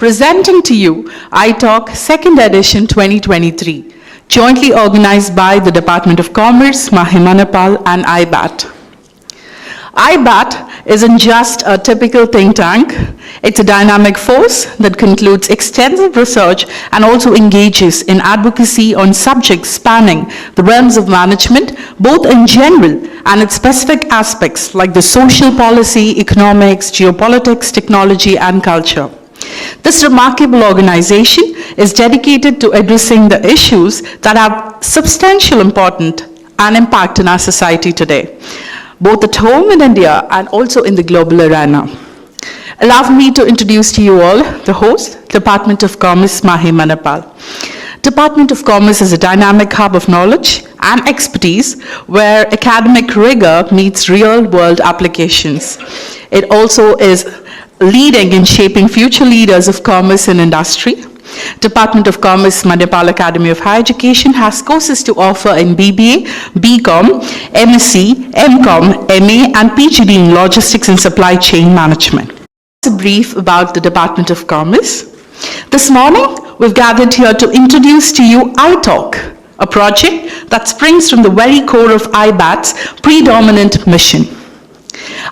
Presenting to you iTALK 2nd edition 2023, jointly organized by the Department of Commerce, mit-manipal and IBAT. IBAT isn't just a typical think tank. It's a dynamic force that concludes extensive research and also engages in advocacy on subjects spanning the realms of management, both in general and its specific aspects like the social policy, economics, geopolitics, technology, and culture. This remarkable organization is dedicated to addressing the issues that have substantial importance and impact in our society today, both at home in India and also in the global arena. Allow me to introduce to you all the host, Department of Commerce, Mahe-manipal. Department of Commerce is a dynamic hub of knowledge and expertise where academic rigor meets real-world applications. It also is leading in shaping future leaders of commerce and industry. Department of Commerce Manipal Academy of Higher Education has courses to offer in BBA, BCom, MSc, MCom, MA, and PhD in Logistics and Supply Chain Management. A brief about the Department of Commerce. This morning, we've gathered here to introduce to you iTALK, a project that springs from the very core of IBAT's predominant mission.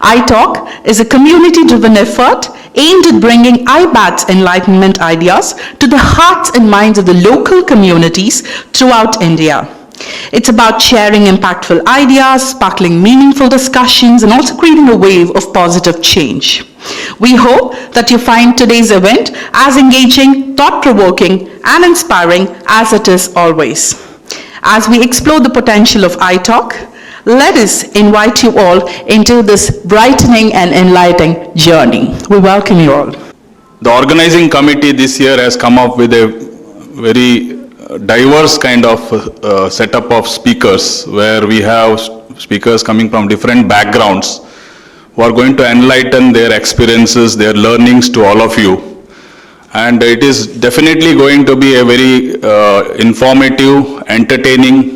iTALK is a community-driven effort aimed at bringing IBAT's enlightenment ideas to the hearts and minds of the local communities throughout India. It's about sharing impactful ideas, sparkling meaningful discussions, and also creating a wave of positive change. We hope that you find today's event as engaging, thought-provoking, and inspiring as it is always. As we explore the potential of iTALK, let us invite you all into this brightening and enlightening journey. We welcome you all. The organizing committee this year has come up with a very diverse kind of setup of speakers, where we have speakers coming from different backgrounds who are going to enlighten their experiences, their learnings to all of you. And it is definitely going to be a very informative, entertaining,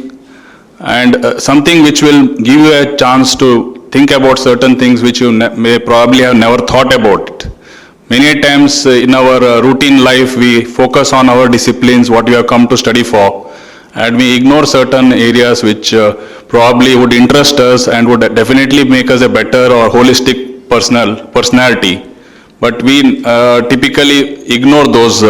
and something which will give you a chance to think about certain things which you may probably have never thought about. Many times in our routine life, we focus on our disciplines, what we have come to study for, and we ignore certain areas which probably would interest us and would definitely make us a better or holistic personality. But we typically ignore those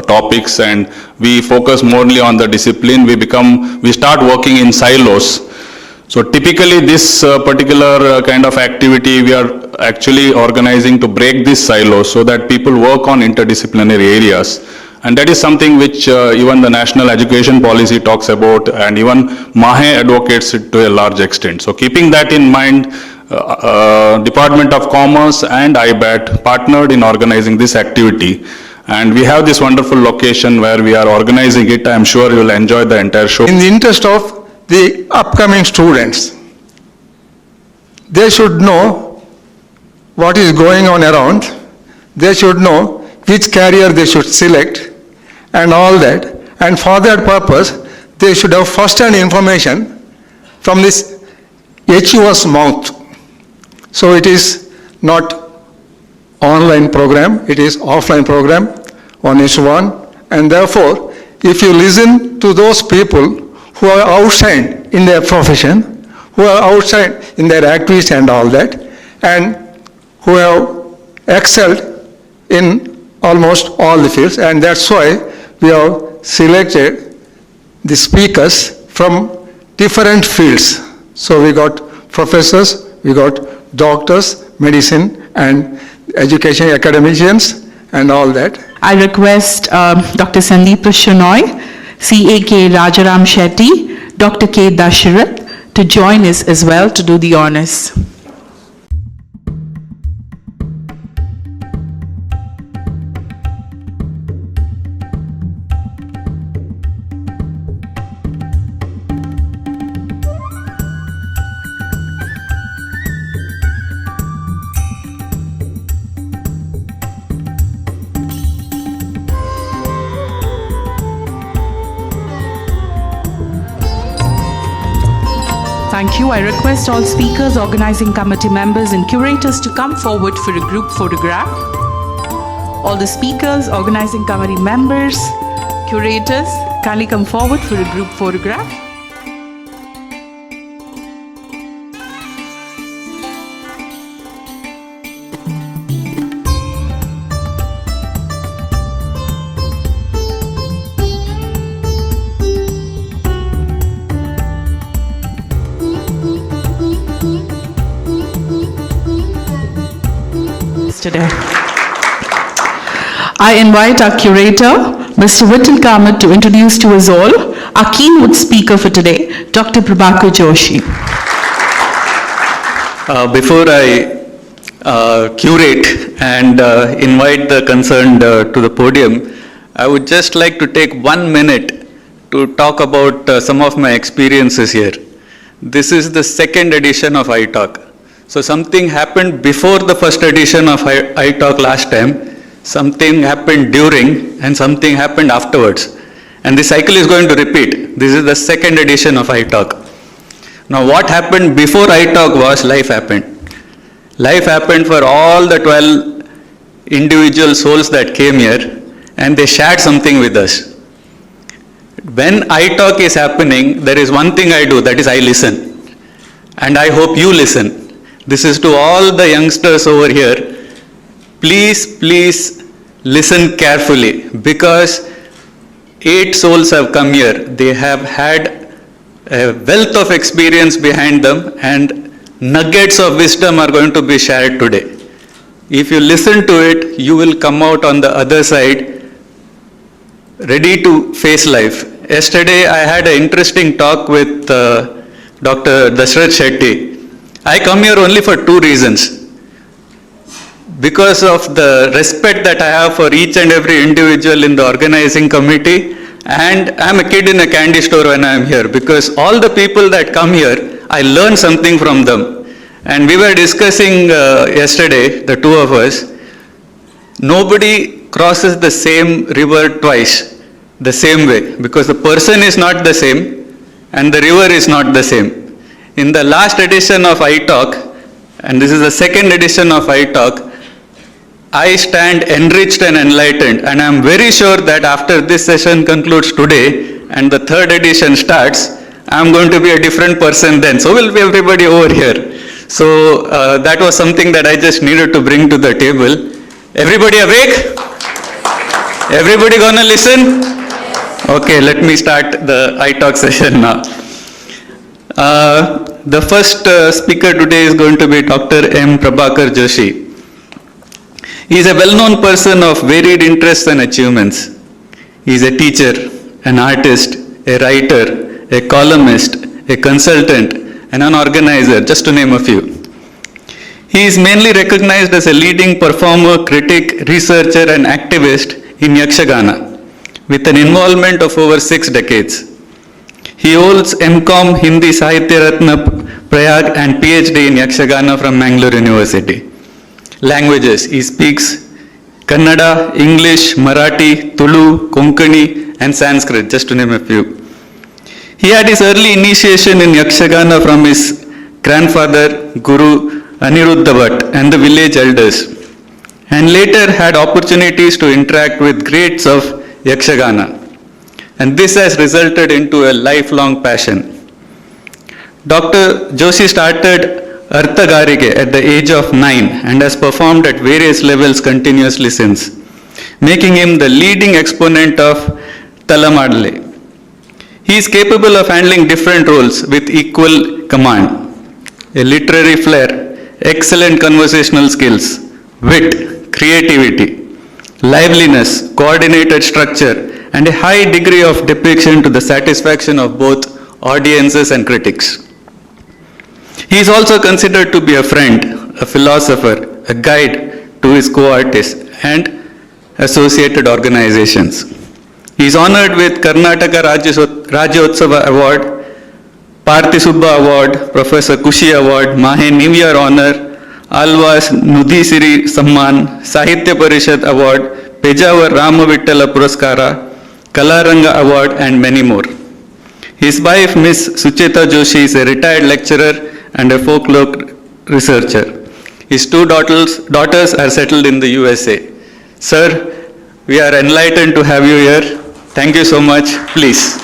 topics, and we focus morely on the discipline. We start working in silos. So typically this particular kind of activity we are actually organizing to break this silo so that people work on interdisciplinary areas. And that is something which even the National Education Policy talks about, and even Mahe advocates it to a large extent. So keeping that in mind, Department of Commerce and IBAT partnered in organizing this activity. And we have this wonderful location where we are organizing it. I am sure you will enjoy the entire show. In the interest of the upcoming students, they should know what is going on around. They should know which career they should select and all that. And for that purpose, they should have first-hand information from this HU's mouth. So it is not online program, it is offline program, 1:1, and therefore, if you listen to those people who are outside in their profession, who are outside in their activities and all that, and who have excelled in almost all the fields, and that's why we have selected the speakers from different fields. So we got professors, we got doctors, medicine, and education academicians, and all that. I request Dr. Sandeep Shenoy, C.A.K. Rajaram Shetty, Dr. K. Dasharath to join us as well to do the honors. Thank you. I request all speakers, organizing committee members, and curators to come forward for a group photograph. All the speakers, organizing committee members, curators, kindly come forward for a group photograph. Today. I invite our curator, Mr. Vittal Kamath, to introduce to us all our keynote speaker for today, Dr. Prabhakar Joshi. Before I curate and invite the concerned to the podium, I would just like to take 1 minute to talk about some of my experiences here. This is the second edition of iTALK. So something happened before the first edition of iTALK last time, something happened during, and something happened afterwards. And this cycle is going to repeat. This is the second edition of iTALK. Now what happened before iTALK was life happened. Life happened for all the 12 individual souls that came here, and they shared something with us. When iTALK is happening, there is one thing I do, that is I listen. And I hope you listen. This is to all the youngsters over here. Please listen carefully, because 8 souls have come here. They have had a wealth of experience behind them, and nuggets of wisdom are going to be shared today. If you listen to it, you will come out on the other side ready to face life. Yesterday I had an interesting talk with Dr. Dashrath Shetty. I come here only for 2 reasons. Because of the respect that I have for each and every individual in the organizing committee, and I'm a kid in a candy store when I'm here, because all the people that come here, I learn something from them. And we were discussing yesterday, the 2 of us, nobody crosses the same river twice, the same way, because the person is not the same and the river is not the same. In the last edition of iTALK, and this is the second edition of iTALK, I stand enriched and enlightened, and I am very sure that after this session concludes today and the third edition starts, I am going to be a different person then. So will be everybody over here. So that was something that I just needed to bring to the table. Everybody awake? Everybody gonna listen? Okay, let me start the iTALK session now. The first speaker today is going to be Dr. M. Prabhakar Joshi. He is a well-known person of varied interests and achievements. He is a teacher, an artist, a writer, a columnist, a consultant, and an organizer, just to name a few. He is mainly recognized as a leading performer, critic, researcher, and activist in Yakshagana, with an involvement of over 6 decades. He holds M.Com Hindi Sahitya Ratna Prayag and PhD in Yakshagana from Mangalore University. Languages: he speaks Kannada, English, Marathi, Tulu, Konkani, and Sanskrit, just to name a few. He had his early initiation in Yakshagana from his grandfather, Guru Aniruddha Bhatt, and the village elders, and later had opportunities to interact with greats of Yakshagana. And this has resulted into a lifelong passion. Dr. Joshi started Artha Garige at the age of 9 and has performed at various levels continuously since, making him the leading exponent of Talamadale. He is capable of handling different roles with equal command. A literary flair, excellent conversational skills, wit, creativity, liveliness, coordinated structure, and a high degree of depiction to the satisfaction of both audiences and critics. He is also considered to be a friend, a philosopher, a guide to his co-artists and associated organizations. He is honored with Karnataka Rajyotsava Award, Parthi Subba Award, Professor Kushi Award, Mahe New Year Honor, Alvas Nudhisiri Samman, Sahitya Parishad Award, Pejawar Ramavittala Puraskara, Kalaranga Award, and many more. His wife, Miss Sucheta Joshi, is a retired lecturer and a folklore researcher. His 2 daughters are settled in the USA. Sir, we are enlightened to have you here. Thank you so much. Please.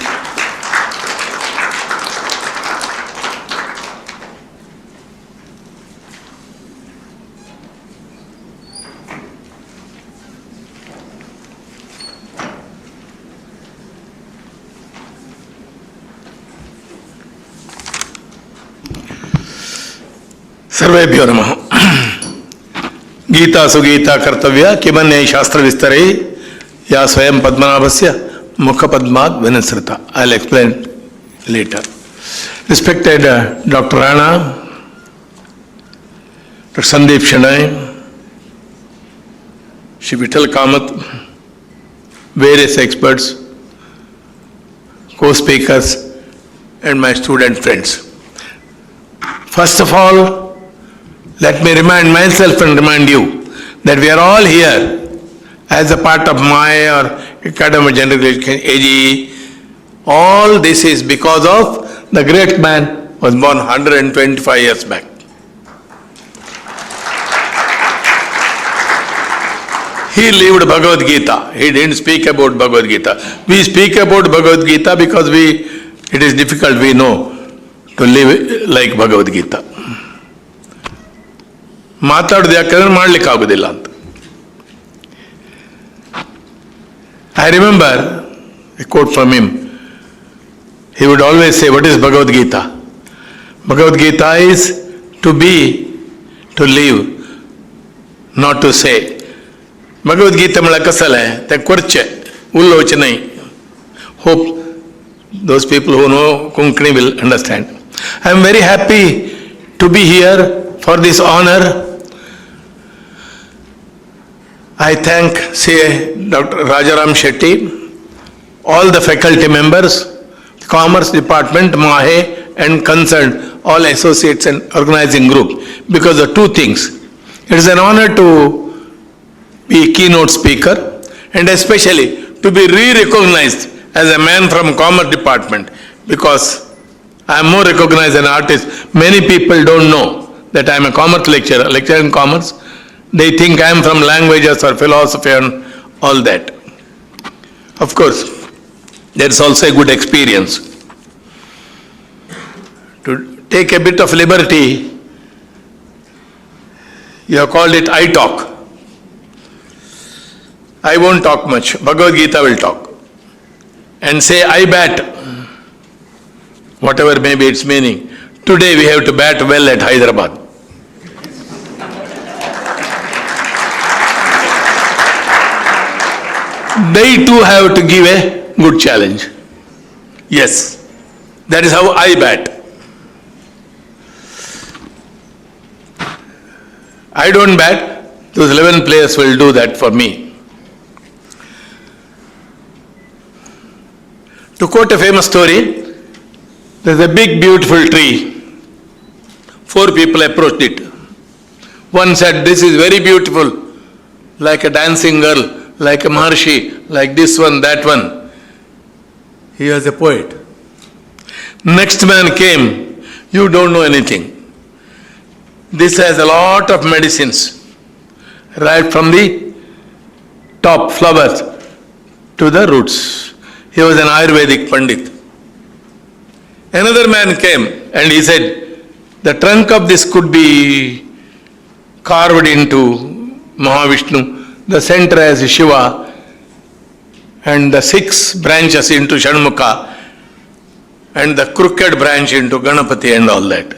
सर्वेभ्यो नमः। गीता सुगीता कर्तव्य किमन्ये शास्त्र विस्तरे या स्वयं पद्मनाभस्य मुख पद्मात् विनसृता। I'll explain later. Respected Dr. Rana, Dr. Sandeep Shenoy, Shri Vittal Kamath, various experts, co-speakers, and my student friends. First of all, let me remind myself and remind you that we are all here as a part of Mahe or Academy of General Education, AGE. All this is because of the great man who was born 125 years back. He lived Bhagavad Gita. He didn't speak about Bhagavad Gita. We speak about Bhagavad Gita because it is difficult, we know, to live like Bhagavad Gita. ಮಾತಾಡೋದು ಯಾಕಂದ್ರೆ ಮಾಡ್ಲಿಕ್ಕೆ ಆಗೋದಿಲ್ಲ ಅಂತ. I remember a quote from him. He would always say, what is Bhagavad Gita? Bhagavad Gita is to be, to live, not to say. Bhagavad Gita mala kasal hai, te kurche, ulloch nahi. Hope those people who know Konkani will understand. I am very happy to be here for this honor. I thank, Dr. Rajaram Shetty, all the faculty members, Commerce Department, Mahe, and concerned, all associates and organizing group, because of two things. It is an honor to be a keynote speaker, and especially to be re-recognized as a man from Commerce Department, because I am more recognized as an artist. Many people don't know that I am a commerce lecturer in commerce. They think I am from languages or philosophy and all that. Of course, there is also a good experience. To take a bit of liberty, you have called it iTALK. I won't talk much. Bhagavad Gita will talk. And say, I bat, whatever may be its meaning. Today we have to bat well at Hyderabad. They too have to give a good challenge. Yes, that is how I bat. I don't bat, those 11 players will do that for me. To quote a famous story, there is a big beautiful tree. 4 people approached it. One said, this is very beautiful, like a dancing girl, like a Maharshi, like this one, that one. He was a poet. Next man came, you don't know anything. This has a lot of medicines, right from the top flowers to the roots. He was an Ayurvedic Pandit. Another man came and he said, the trunk of this could be carved into Mahavishnu, the center as Shiva, and the 6 branches into Shanmukha, and the crooked branch into Ganapati and all that.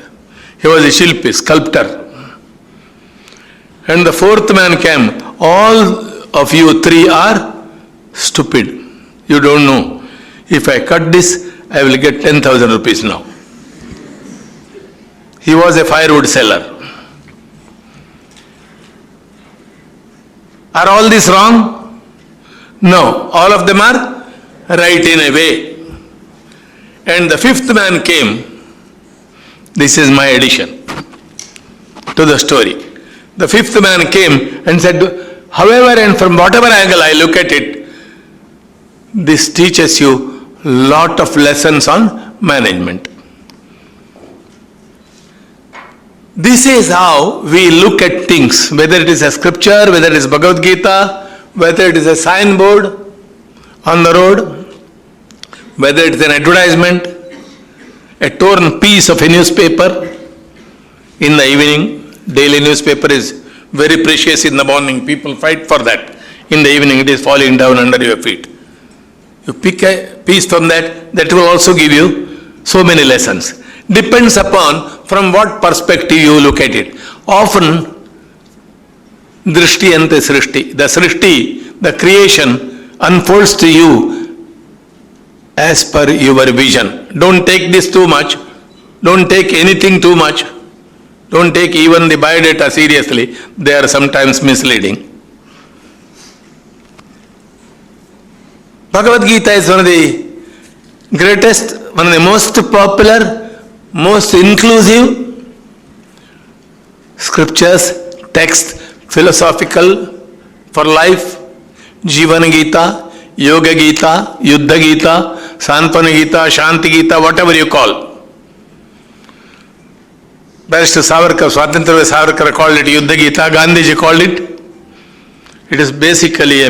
He was a Shilpi, sculptor. And the 4th man came, all of you 3 are stupid. You don't know. If I cut this, I will get 10,000 rupees now. He was a firewood seller. Are all these wrong? No, all of them are right in a way. And the 5th man came. This is my addition to the story. The 5th man came and said, however and from whatever angle I look at it, this teaches you lot of lessons on management. This is how we look at things, whether it is a scripture, whether it is Bhagavad Gita, whether it is a signboard on the road, whether it is an advertisement, a torn piece of a newspaper in the evening. Daily newspaper is very precious in the morning. People fight for that. In the evening it is falling down under your feet. You pick a piece from that, that will also give you so many lessons. Depends upon from what perspective you look at it. Often, drishti ante srishti. The srishti, the creation unfolds to you as per your vision. Don't take this too much. Don't take anything too much. Don't take even the biodata seriously. They are sometimes misleading. Bhagavad Gita is one of the greatest, one of the most popular, most inclusive scriptures, text, philosophical for life. Jivana Gita, Yoga Gita, Yuddha Gita, Santana Gita, Shanti Gita, whatever you call. Barrister Savarkar, Swatantra Savarkar called it Yuddha Gita, Gandhiji called it. It is basically a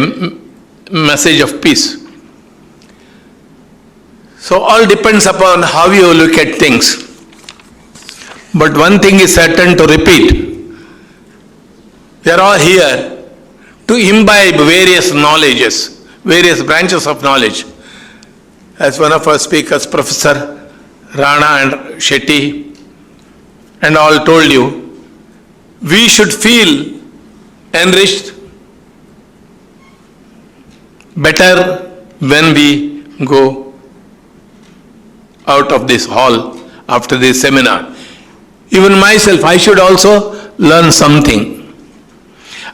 message of peace. So all depends upon how you look at things. But one thing is certain to repeat. We are all here to imbibe various knowledges, various branches of knowledge. As one of our speakers, Professor Rana and Shetty, and all told you, we should feel enriched, better when we go out of this hall after this seminar. Even myself, I should also learn something.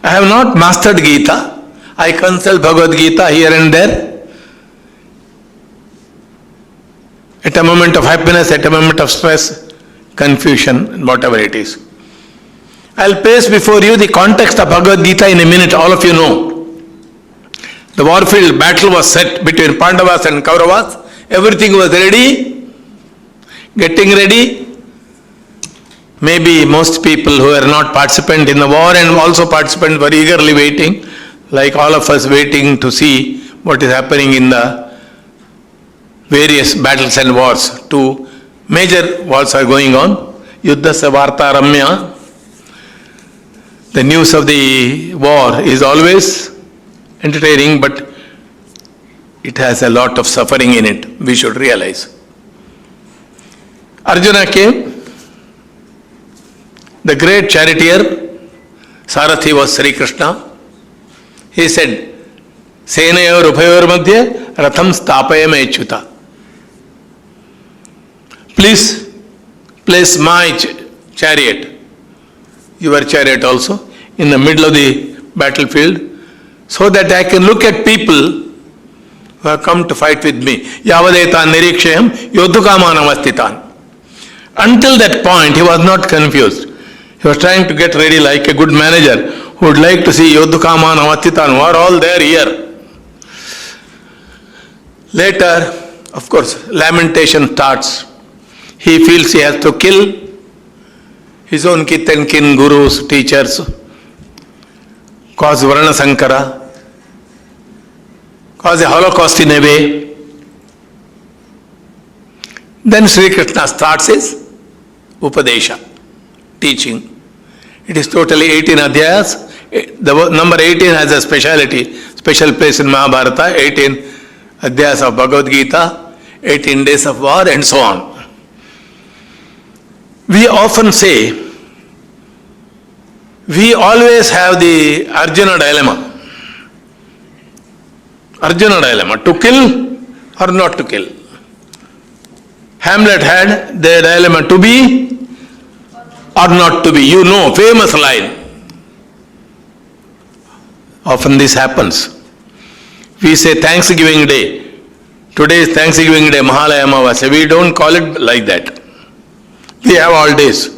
I have not mastered Gita. I consult Bhagavad Gita here and there. At a moment of happiness, at a moment of stress, confusion, whatever it is. I'll place before you the context of Bhagavad Gita in a minute, all of you know. The warfield battle was set between Pandavas and Kauravas. Everything was ready. Getting ready. Maybe most people who are not participant in the war and also participant were eagerly waiting, like all of us waiting to see what is happening in the various battles and wars. Two major wars are going on. Yuddhasya Varta Ramya. The news of the war is always entertaining, but it has a lot of suffering in it. We should realize. Arjuna came. The great charioteer, Sarathi was Sri Krishna. He said, Senayor Upayor Madhya Ratham Stapayam Echyuta. Please place my chariot, your chariot also, in the middle of the battlefield, so that I can look at people who have come to fight with me. Yavadetan Nirikshayam Yodhukamanam. Until that point, he was not confused. He was trying to get ready like a good manager who would like to see Yodhukaman, Avatitan, who are all there here. Later, of course, lamentation starts. He feels he has to kill his own kith and kin, gurus, teachers, cause Varana Sankara, cause a holocaust in a way. Then Sri Krishna starts his Upadesha, teaching. It is totally 18 adhyayas. The number 18 has a special place in Mahabharata, 18 adhyayas of Bhagavad Gita, 18 days of war, and so on. We often say, we always have the Arjuna dilemma. Arjuna dilemma, to kill or not to kill. Hamlet had the dilemma, to be or not to be. You know, famous line. Often this happens. We say Thanksgiving Day. Today is Thanksgiving Day, Mahalaya Amavasya. We don't call it like that. We have all days.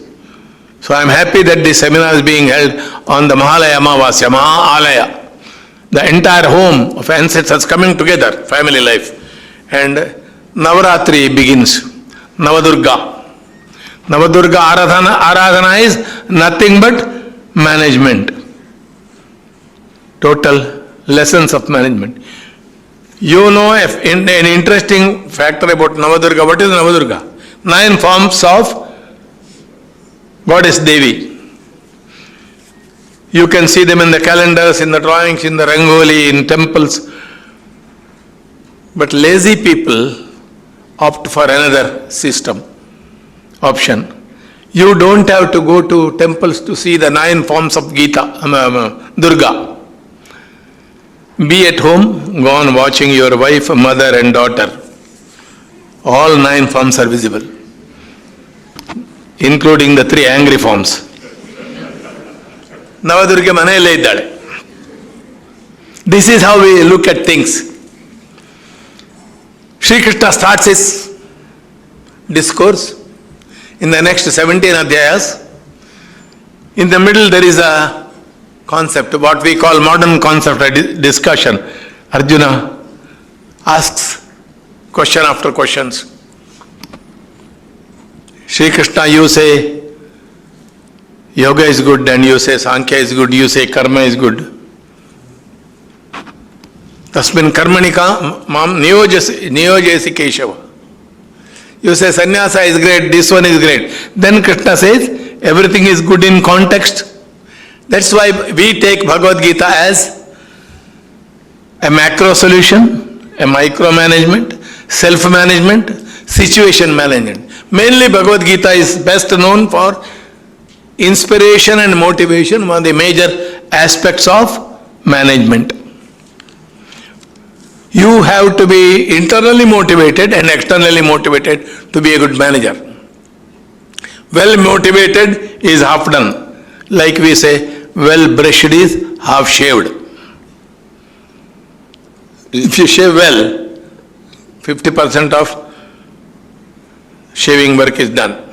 So I am happy that this seminar is being held on the Mahalaya Amavasya, Maha-alaya. The entire home of ancestors coming together, family life. And Navaratri begins. Navadurga. Navadurga Aradhana is nothing but management. Total lessons of management. You know an interesting factor about Navadurga. What is Navadurga? 9 forms of Goddess Devi. You can see them in the calendars, in the drawings, in the rangoli, in temples. But lazy people opt for another system, option. You don't have to go to temples to see the 9 forms of Durga. Be at home, go on watching your wife, mother and daughter. All 9 forms are visible, including the 3 angry forms. Navadurga manayale iddale. This is how we look at things. Sri Krishna starts his discourse in the next 17 adhyayas. In the middle there is a concept, what we call modern concept, a discussion. Arjuna asks question after questions. Sri Krishna, you say yoga is good, and you say Sankhya is good, you say karma is good. Tasmin karmanika mam niyojasi Keshava. You say sannyasa is great, this one is great. Then Krishna says everything is good in context. That's why we take Bhagavad Gita as a macro solution, a micromanagement, self-management, situation management. Mainly Bhagavad Gita is best known for inspiration and motivation, one of the major aspects of management. You have to be internally motivated and externally motivated to be a good manager. Well motivated is half done. Like we say, well brushed is half shaved. If you shave well, 50% of shaving work is done.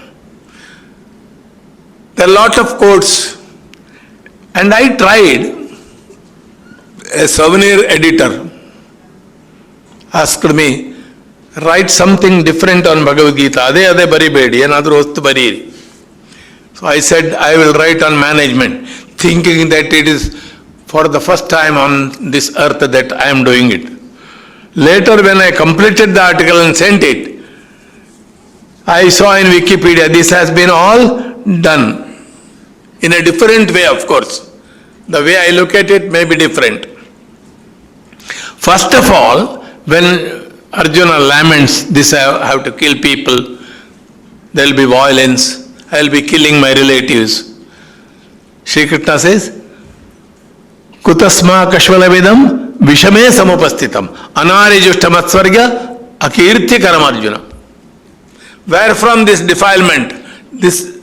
There are a lot of quotes, and I tried. A souvenir editor asked me, write something different on Bhagavad Gita. Ade baribedi, another ostu bariri. So I said, I will write on management, thinking that it is for the first time on this earth that I am doing it. Later, when I completed the article and sent it, I saw in Wikipedia, this has been all done in a different way, of course. The way I look at it may be different. First of all, when Arjuna laments, this I have to kill people, there will be violence, I will be killing my relatives. Sri Krishna says, Kutasma kashvalavidam vishame samupastitam anarijushtamat akirti karam Arjuna. Where from this defilement, this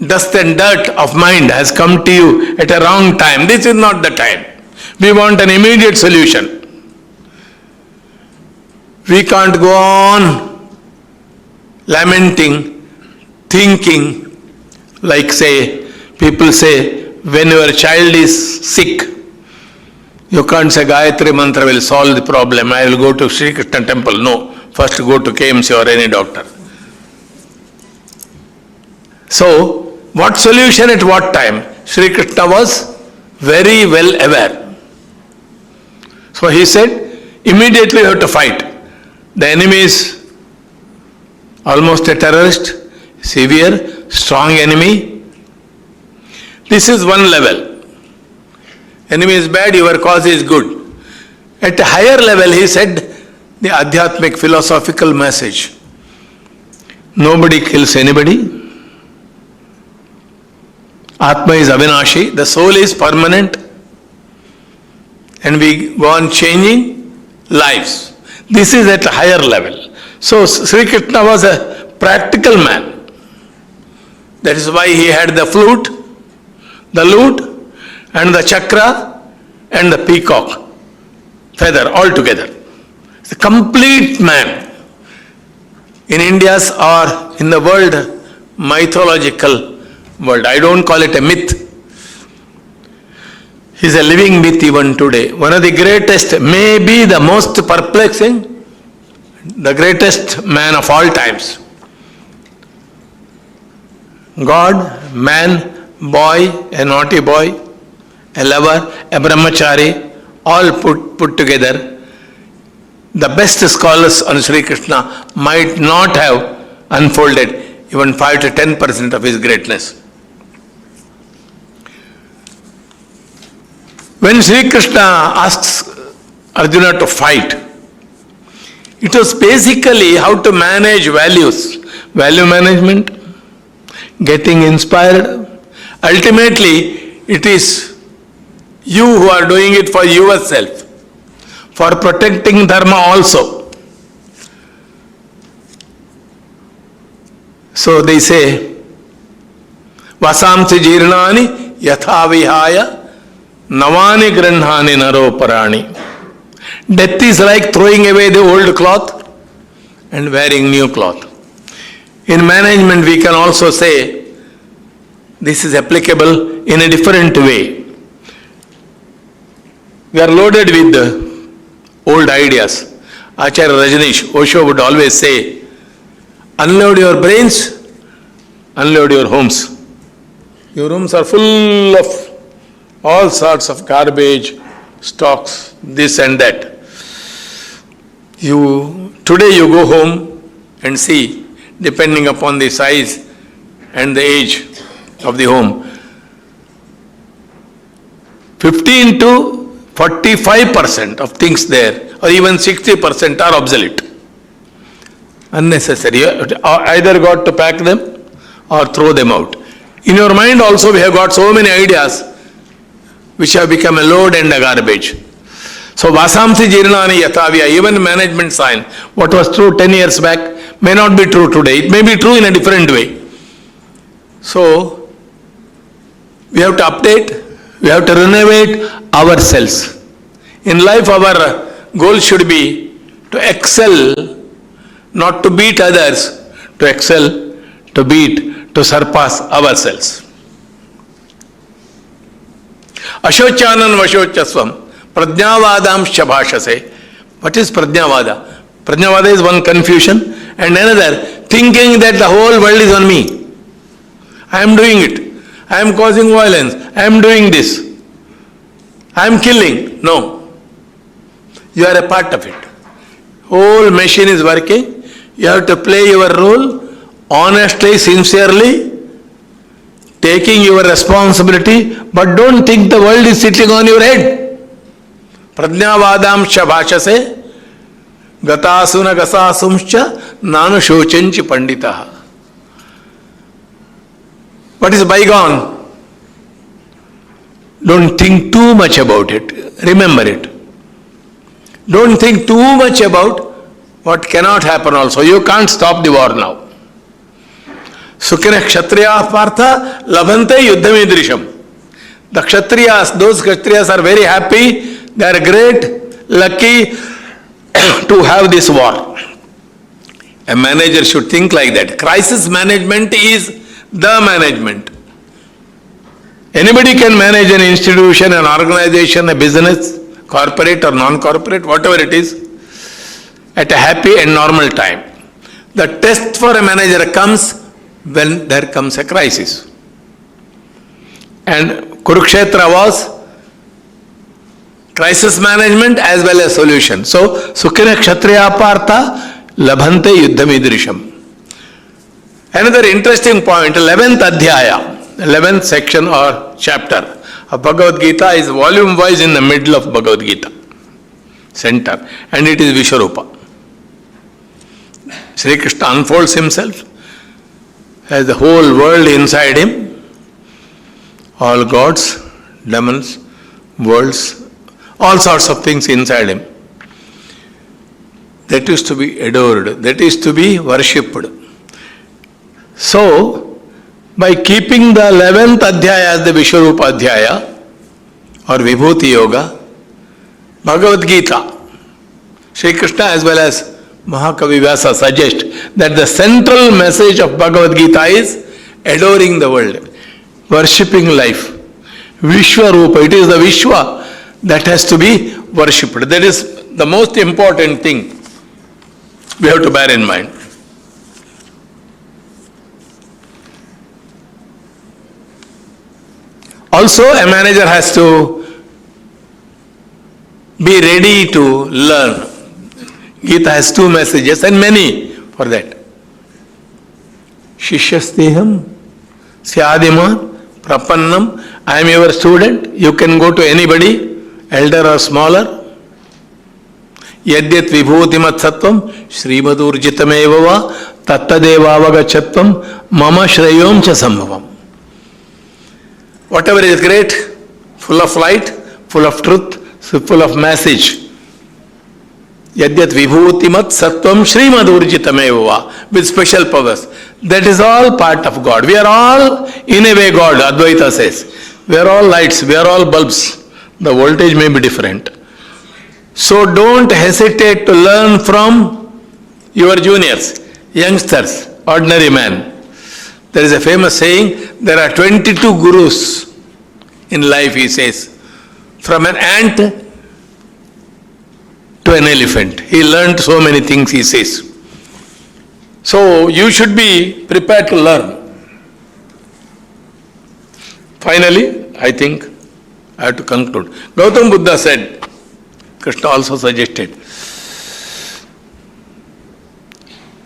dust and dirt of mind has come to you at a wrong time? This is not the time. We want an immediate solution. We can't go on lamenting, thinking, like say, people say, when your child is sick, you can't say Gayatri Mantra will solve the problem, I will go to Sri Krishna temple. No, first go to KMC or any doctor. So, what solution at what time? Sri Krishna was very well aware. So he said, immediately you have to fight. The enemy is almost a terrorist, severe, strong enemy. This is one level. Enemy is bad, your cause is good. At a higher level, he said the Adhyatmic philosophical message. Nobody kills anybody. Atma is avinashi, the soul is permanent, and we go on changing lives. This is at a higher level. So Sri Krishna was a practical man. That is why he had the flute, the lute, and the chakra, and the peacock feather all together. It's a complete man. In India's or in the world mythological world, I don't call it a myth. He is a living myth even today. One of the greatest, maybe the most perplexing, the greatest man of all times. God, man, boy, a naughty boy, a lover, a brahmachari, all put together, the best scholars on Sri Krishna might not have unfolded even 5 to 10% of his greatness. When Sri Krishna asks Arjuna to fight, it was basically how to manage values, value management, getting inspired. Ultimately, it is you who are doing it for yourself, for protecting dharma also. So they say, Vasamsi jirnani yatha vihaya navani granhani naro parani. Death is like throwing away the old cloth and wearing new cloth. In management, we can also say this is applicable in a different way. We are loaded with old ideas. Acharya Rajneesh, Osho would always say, unload your brains, unload your homes. Your rooms are full of all sorts of garbage, stocks, this and that. Today you go home and see, depending upon the size and the age of the home, 15 to 45% of things there, or even 60% are obsolete. Unnecessary. You either got to pack them or throw them out. In your mind also we have got so many ideas which have become a load and a garbage. So Vasamsi Jirnani Yathavya, even management sign, what was true 10 years back may not be true today. It may be true in a different way. So we have to update, we have to renovate ourselves. In life our goal should be to excel, not to beat others, to excel, to beat, to surpass ourselves. Ashochanan Vashochaswam. Prajnavadam Shabhashase. What is Prajnavada? Prajnavada is one confusion, and another thinking that the whole world is on me. I am doing it. I am causing violence. I am doing this. I am killing. No. You are a part of it. Whole machine is working. You have to play your role honestly, sincerely, taking your responsibility, but don't think the world is sitting on your head. Prajnavadam Shabhashase Gatasuna Gasasumscha Nanu Shochanchi Panditaha. What is bygone? Don't think too much about it. Remember it. Don't think too much about what cannot happen also. You can't stop the war now. Sukhina Kshatriya Partha Labhante Yuddhamidrisham. The Kshatriyas, those Kshatriyas are very happy. They are great, lucky to have this war. A manager should think like that. Crisis management is the management. Anybody can manage an institution, an organization, a business, corporate or non-corporate, whatever it is, at a happy and normal time. The test for a manager comes when there comes a crisis. And Kurukshetra was crisis management as well as solution. So, Sukhina Kshatriya Partha Labhante Yuddhamidrisham. Another interesting point, 11th Adhyaya, 11th section or chapter of Bhagavad Gita is volume wise in the middle of Bhagavad Gita, center, and it is Vishwarupa. Sri Krishna unfolds himself, has the whole world inside him, all gods, demons, worlds, all sorts of things inside him. That is to be adored, that is to be worshipped. So, by keeping the 11th Adhyaya as the Vishwarupa Adhyaya or Vibhuti Yoga, Bhagavad Gita, Sri Krishna as well as Mahakavi Vyasa suggest that the central message of Bhagavad Gita is adoring the world, worshipping life. Vishwarupa, it is the Vishwa that has to be worshipped. That is the most important thing we have to bear in mind. Also, a manager has to Be ready to learn. Gita has 2 messages and many for that. Shishyasteham, Syadiman, Prapannam. I am your student. You can go to anybody, elder or smaller. Yadyat vibhutimat sattvam, Srimadurjitameva tattadevavagachatvam, mama shreyom cha sambhavam. Whatever is great, full of light, full of truth, full of message. Yadyat vibhutimat sattvam Srimadurjitameva, with special powers. That is all part of God. We are all, in a way, God, Advaita says. We are all lights, we are all bulbs. The voltage may be different. So don't hesitate to learn from your juniors, youngsters, ordinary man. There is a famous saying, there are 22 gurus in life, he says. From an ant to an elephant. He learned so many things, he says. So you should be prepared to learn. Finally, I think I have to conclude. Gautam Buddha said, Krishna also suggested,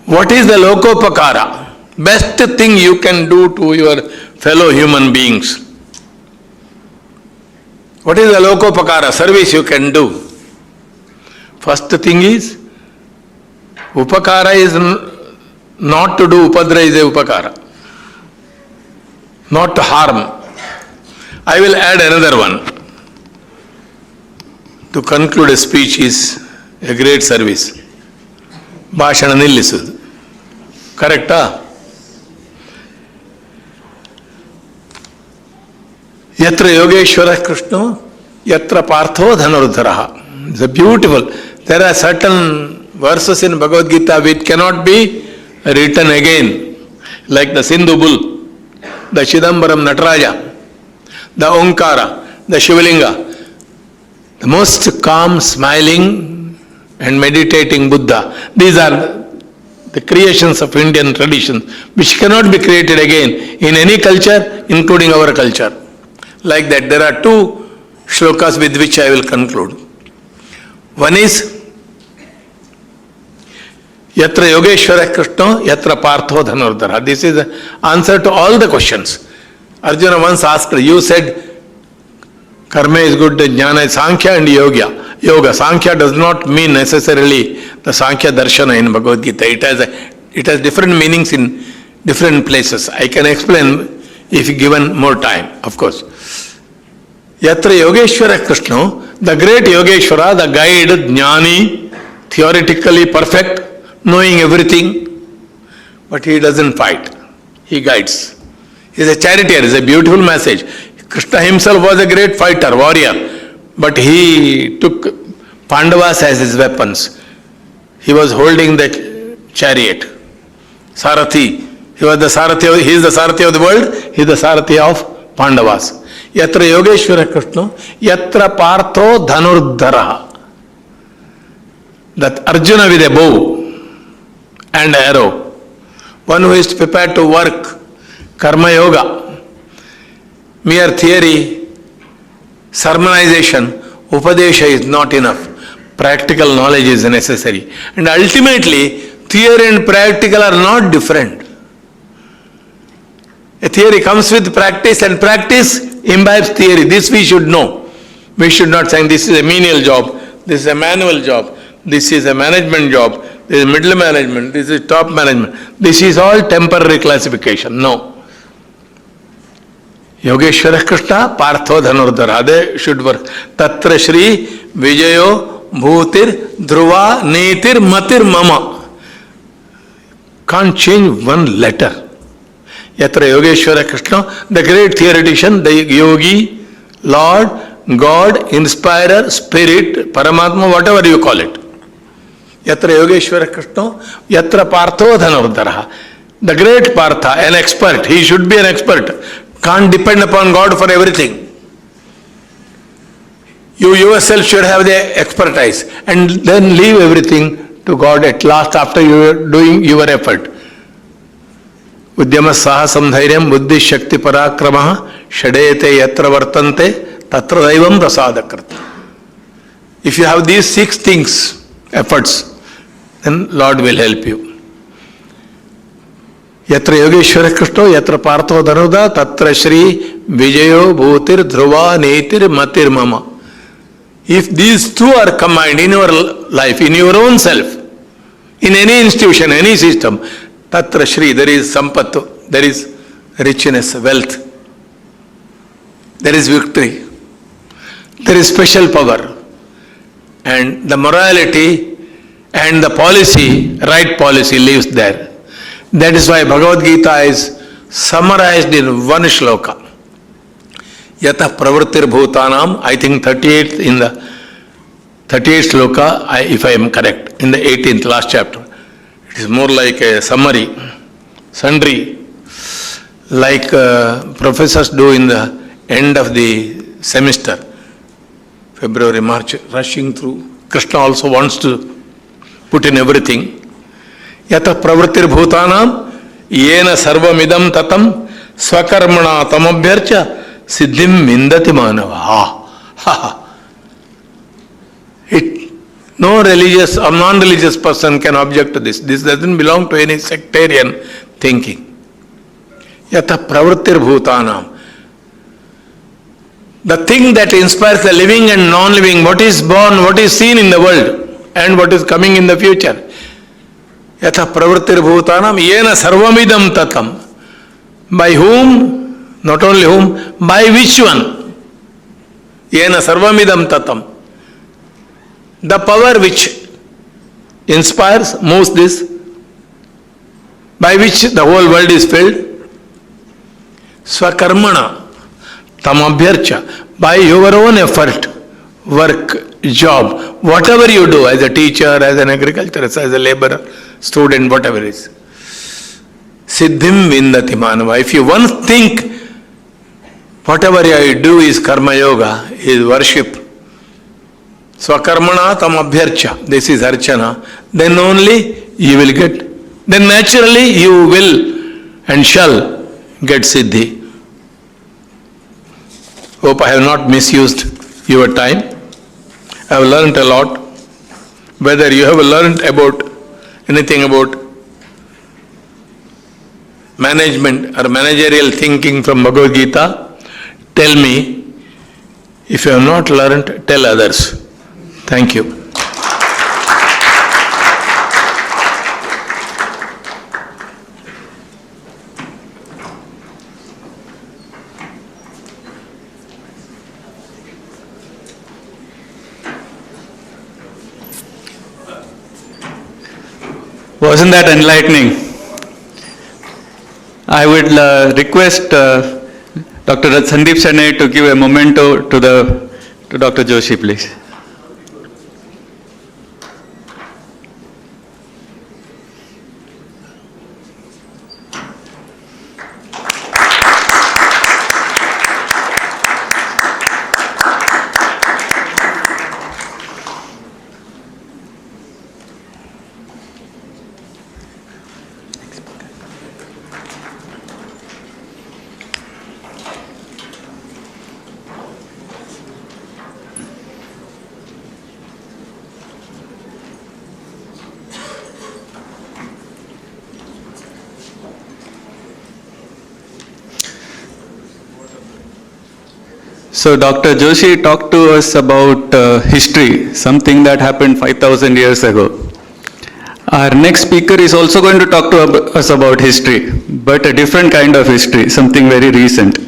what is the lokopakara? Best thing you can do to your fellow human beings. What is the lokopakara? Service you can do. First thing is, upakara is not to do, upadra is a upakara. Not to harm. I will add another one. To conclude a speech is a great service. Bhashana nillisudu. Correcta? Yatra Yogeshwara Krishna, Yatra Partho Dhanurdharaha. It's a beautiful. There are certain verses in Bhagavad Gita which cannot be written again. Like the Sindhu bull, the Chidambaram Nataraja, the Omkara, the Shivalinga. The most calm, smiling and meditating Buddha. These are the creations of Indian tradition, which cannot be created again in any culture, including our culture. Like that, there are 2 shlokas with which I will conclude. One is, Yatra Yogeshwara Krishna, Yatra Partho Dhanurdhara. This is the answer to all the questions. Arjuna once asked, you said, Karma is good, Jnana is Sankhya and Yoga. Sankhya does not mean necessarily the Sankhya Darshana in Bhagavad Gita. It has different meanings in different places. I can explain if given more time, of course. Yatra Yogeshwara Krishna, the great Yogeshwara, the guide, Jnani, theoretically perfect, knowing everything, but he doesn't fight. He guides. He is a charioteer, is a beautiful message. Krishna himself was a great fighter, warrior, but he took Pandavas as his weapons. He was holding the chariot. Sarathi. He is the Sarathi of the world, he is the Sarathi of Pandavas. Yatra Yogeshwara Krishna, Yatra Partho Dhanurdharaha. That Arjuna with a bow and arrow, one who is prepared to work, Karma Yoga. Mere theory, sermonization, upadesha is not enough. Practical knowledge is necessary. And ultimately, theory and practical are not different. A theory comes with practice and practice imbibes theory. This we should know. We should not say this is a menial job, this is a manual job, this is a management job, this is middle management, this is top management. This is all temporary classification. No. Yogeshwara Krishna, Partho Dhanurdhara, they should work. Tatra Shri Vijayo Bhutir Dhruva Netir Matir Mama. Can't change one letter. Yatra Yogeshwara Krishna, the great theoretician, the yogi, Lord, God, inspirer, spirit, Paramatma, whatever you call it. Yatra Yogeshwara Krishna, Yatra Partho Dhanurdhara. The great Partha, an expert, he should be an expert. Can't depend upon God for everything. You yourself should have the expertise and then leave everything to God at last after you are doing your effort. Udyama sahasam dhairyam buddhi shakti parakramaha shadete yatra vartante tatra daivam prasadakrata. If you have these 6 things, efforts, then Lord will help you. Yatra Yogeshwara Krishna, Yatra Partho Dhanuda, Tatra Shri Vijayo Bhutir Dhruva Netir Matir Mama. If these 2 are combined in your life, in your own self, in any institution, any system, Tatra Shri, there is Sampattu, there is richness, wealth, there is victory, there is special power, and the morality and the policy, right policy lives there. That is why Bhagavad Gita is summarized in one shloka. Yata pravrittir bhutanam, I think 38th in the 38th shloka, if I am correct, in the 18th last chapter. It is more like a summary, sundry, like professors do in the end of the semester, February, March, rushing through. Krishna also wants to put in everything. Yata pravrittir bhutanam, yena sarvamidam tatam, swakarmana tamabhyarcha, siddhim mindati manava. No religious or non-religious person can object to this. This doesn't belong to any sectarian thinking. Yata pravrittir bhutanam. The thing that inspires the living and non-living, what is born, what is seen in the world, and what is coming in the future. Yatha pravrittir bhutanam yena sarvamidam tatam. By whom, not only whom, by which one? Yena sarvamidam tatam. The power which inspires, moves this, by which the whole world is filled. Swakarmana tamabhyarcha. By your own effort, work, job, whatever you do as a teacher, as an agriculturist, as a laborer, student, whatever it is. Siddhim vindati manava. If you once think whatever you do is karma yoga, is worship, swakarmana tamabhyarcha, this is archana, then only you will get, then naturally you will and shall get siddhi. Hope I have not misused your time. I have learnt a lot. Whether you have learnt about anything about management or managerial thinking from Bhagavad Gita, tell me. If you have not learnt, tell others. Thank you. Wasn't that enlightening? I would request Dr. Sandeep Sane to give a memento to Dr. Joshi, please. So Dr. Joshi talked to us about history, something that happened 5,000 years ago. Our next speaker is also going to talk to us about history, but a different kind of history, something very recent.